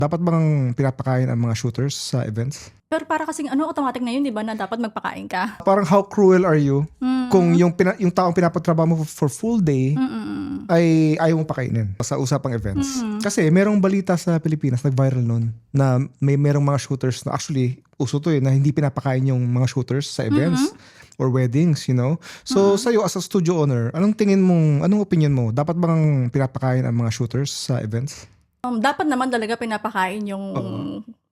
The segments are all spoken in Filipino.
Dapat bang pinapakain ang mga shooters sa events? Pero para kasing automatic na yun, di ba, na dapat magpakain ka? Parang how cruel are you kung yung taong pinapatrabaho mo for full day ay ayaw mong pakainin sa usapang events. Kasi merong balita sa Pilipinas, nag-viral nun, na merong mga shooters na actually, uso to na hindi pinapakain yung mga shooters sa events or weddings, you know? So, sa'yo as a studio owner, anong opinion mo? Dapat bang pinapakain ang mga shooters sa events? Dapat naman talaga pinapakain yung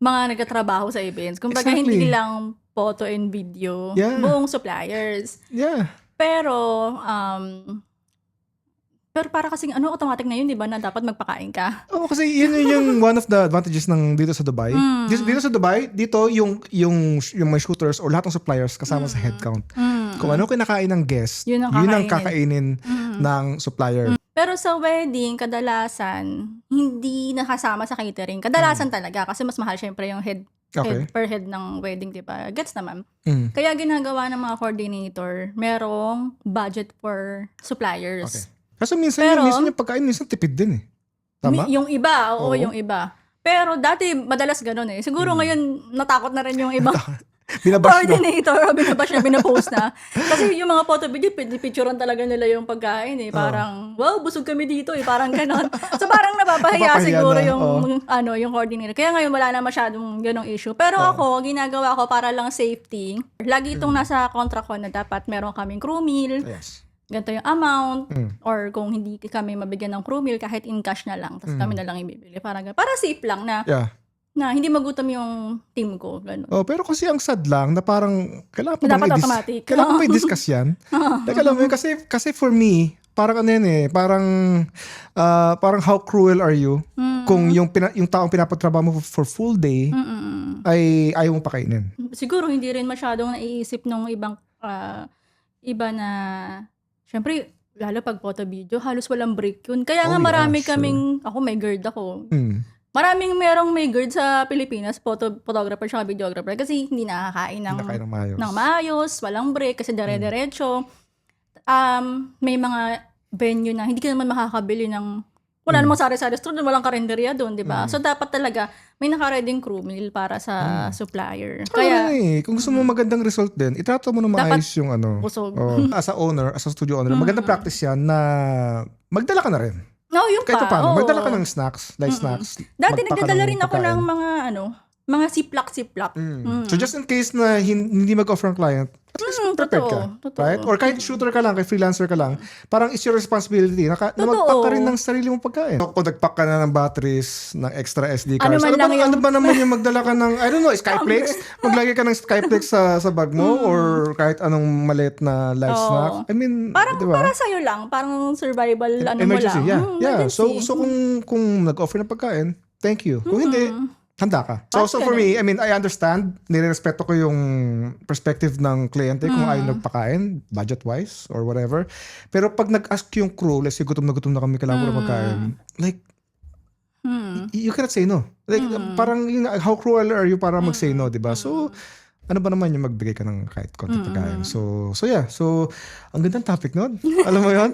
mga nagtatrabaho sa events. Kumbaga, Exactly. hindi lang photo and video, Yeah. buong suppliers. Yeah. Pero para kasing automatic na yun, di ba, na dapat magpakain ka? Oo, kasi yun yung one of the advantages ng dito sa Dubai. Dito sa Dubai, dito yung may shooters or lahat ng suppliers kasama sa headcount. Kung ano kinakain ng guest, Yun ang yun ang kakainin. kakainin ng supplier. Pero sa wedding, kadalasan, hindi nakasama sa catering. Kadalasan talaga, kasi mas mahal syempre yung head per head ng wedding, di ba? Gets naman. Kaya ginagawa ng mga coordinator, merong budget for suppliers. Okay. Kasi minsan yung pagkain, minsan tipid din eh. Tama? Yung iba, Oo. yung iba. Pero dati, madalas ganun eh. Siguro ngayon, natakot na rin yung ibang Binabash na. coordinator, binabash na, binapost na. Kasi yung mga photo video, picturean talaga nila yung pagkain eh. Parang, wow, busog kami dito eh. Parang ganon. So parang napapahiya siguro na, yung coordinator. Kaya ngayon wala na masyadong ganong issue. Pero ako, ginagawa ko para lang safety. Lagi itong nasa contract ko na dapat meron kaming crew meal. Yes. Ganito yung amount, or kung hindi kami mabigyan ng crew meal, kahit in cash na lang, tapos kami na lang ibibili. Para safe lang na, Yeah. na hindi magutom yung team ko. Ganun. Oh, pero kasi ang sad lang na parang kailangan pa Dapat bang automatic. kailangan pa i-discuss yan. Teka lang, kasi for me, parang ano yan eh, parang how cruel are you kung yung taong pinapatrabaho mo for full day ay ayaw mong pakainin. Siguro hindi rin masyadong naiisip nung ibang iba na, syempre, lalo pag photo video, halos walang break yun. Kaya nga marami kaming, ako may guard ako. Maraming merong may guard sa Pilipinas, photographer siya, videographer, kasi hindi nakakain ng maayos, walang break, kasi dire-diretso. May mga venue na hindi ka naman makakabili ng, wala namang sari-sari store, walang karinderya doon, di ba? So, dapat talaga, may naka-reading crew meal para sa supplier. Kaya, kung gusto mo magandang result din, itrato mo na maayos yung busog. As a owner, as a studio owner, magandang practice yan na magdala ka na rin. No, yung Kahit pa. paano, magdala ka ng snacks, light snacks. Dati magpaka nagdadala ng rin ako pagkain. ng mga siplak. So just in case na hindi mag-offer ang client, at least prepared ka. Totoo. Right? Or kahit shooter ka lang, kahit freelancer ka lang, parang it's your responsibility na magpack ka rin ng sarili mong pagkain. So, kung nagpack ka na ng batteries, ng extra SD cards, ano ba naman yung magdala ka ng, I don't know, Skyflakes? Maglagay ka ng Skyflakes sa bag mo or kahit anong maliit na light snack. I mean, Parang diba? para sa'yo lang, parang survival Emergency, mo lang. yeah. Emergency. So kung nag-offer ng pagkain, thank you. Kung hindi, handa ka. So for me, I mean, I understand, nirerespeto ko yung perspective ng kliyente kung ayaw nagpakain, budget-wise, or whatever. Pero pag nag-ask yung crew, let's say, gutom na kami, kailangan ko na magkain, like, you cannot say no. Like, parang, how cruel are you para mag-say no, diba? So, ano ba naman yung magbigay ka ng kahit konti pagkain? So yeah. So, ang gandang topic nun. Alam mo yun?